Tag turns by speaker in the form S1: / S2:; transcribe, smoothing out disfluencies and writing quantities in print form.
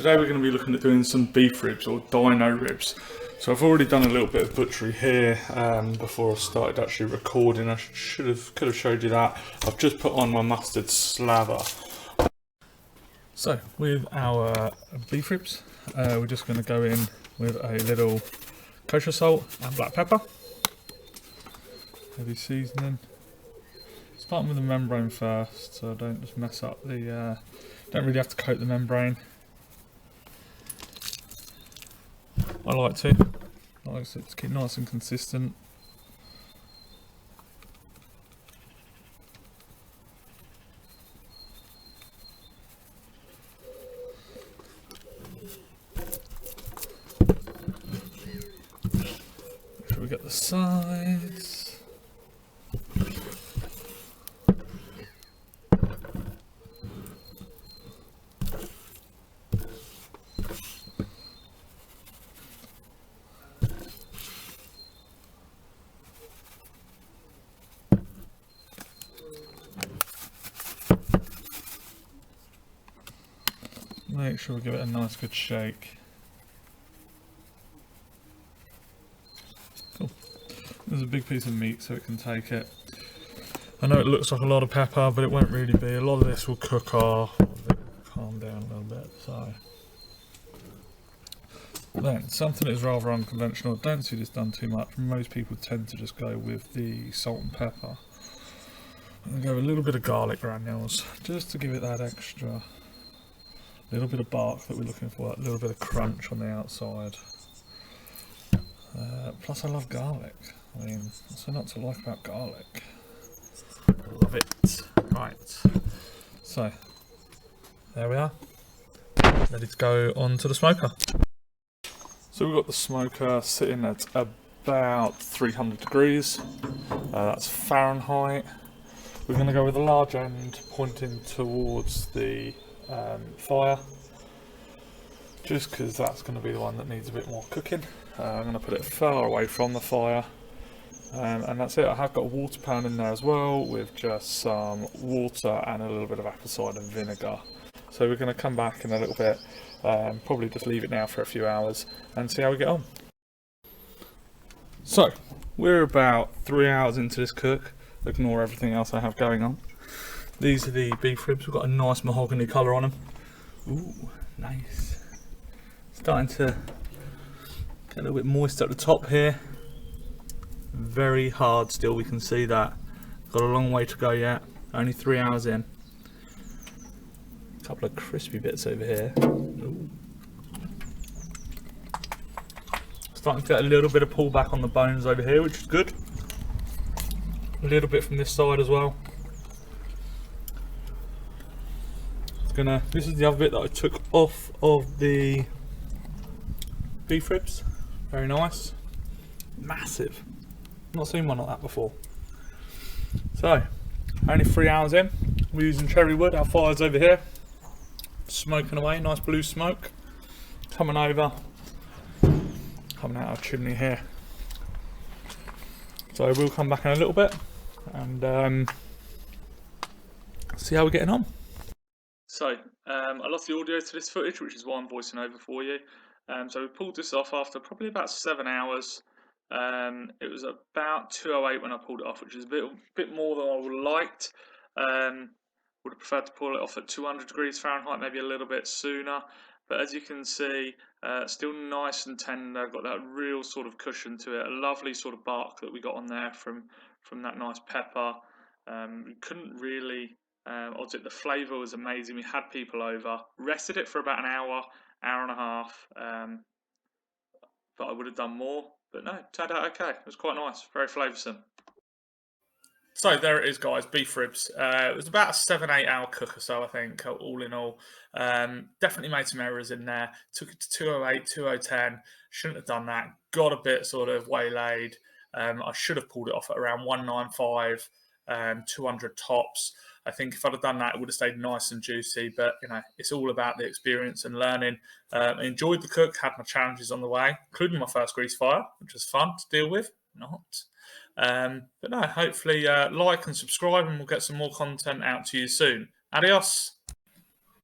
S1: today we're going to be looking at doing some beef ribs or DINO ribs. So I've already done a little bit of butchery here before I started actually recording. I could have showed you that. I've just put on my mustard slather. So with our beef ribs, we're just going to go in with a little kosher salt and black pepper. Heavy seasoning. Starting with the membrane first, so I don't just mess up the. Don't really have to coat the membrane. I like to keep nice and consistent. Make sure we get the sides. Make sure we give it a nice good shake. Cool. There's a big piece of meat so it can take it. I know it looks like a lot of pepper, but it won't really be. A lot of this will cook off. Calm down a little bit. So then, something that is rather unconventional. I don't see this done too much. Most people tend to just go with the salt and pepper. I'm going to go with a little bit of garlic granules, just to give it that extra little bit of bark that we're looking for, a little bit of crunch on the outside. Plus I love garlic. I mean, what's there not to like about garlic? Love it. Right. So, there we are. Ready to go onto the smoker. So we've got the smoker sitting at about 300 degrees. That's Fahrenheit. We're going to go with a large end pointing towards the fire, just because that's going to be the one that needs a bit more cooking. I'm going to put it far away from the fire, and that's it. I have got a water pan in there as well with just some water and a little bit of apple cider vinegar. So we're going to come back in a little bit, probably just leave it now for a few hours and see how we get on. So we're about 3 hours into this cook. Ignore everything else I have going on. These are the beef ribs. We've got a nice mahogany colour on them. Ooh, nice. Starting to get a little bit moist at the top here. Very hard still, we can see that. Got a long way to go yet. Only 3 hours in. A couple of crispy bits over here. Ooh. Starting to get a little bit of pullback on the bones over here, which is good. A little bit from this side as well. This is the other bit that I took off of the beef ribs. Very nice. Massive. Not seen one like that before. So, only 3 hours in. We're using cherry wood. Our fire's over here. Smoking away, nice blue smoke. Coming over. Coming out our chimney here. So we'll come back in a little bit and see how we're getting on. So, I lost the audio to this footage, which is why I'm voicing over for you. So we pulled this off after probably about 7 hours. It was about 2:08 when I pulled it off, which is a bit more than I would have liked. Would have preferred to pull it off at 200 degrees Fahrenheit, maybe a little bit sooner. But as you can see, still nice and tender. Got that real sort of cushion to it. A lovely sort of bark that we got on there from that nice pepper. We couldn't really. The flavour was amazing. We had people over, rested it for about an hour and a half. But I would have done more. But no, it turned out okay. It was quite nice, very flavoursome. So there it is, guys, beef ribs. It was about a 7-8 hour cook or so, I think, all in all. Definitely made some errors in there. Took it to 208, 2010. Shouldn't have done that. Got a bit sort of waylaid. I should have pulled it off at around 195, 200 tops. I think if I'd have done that, it would have stayed nice and juicy. But, you know, it's all about the experience and learning. I enjoyed the cook, had my challenges on the way, including my first grease fire, which was fun to deal with. But no, hopefully like and subscribe, and we'll get some more content out to you soon. Adios.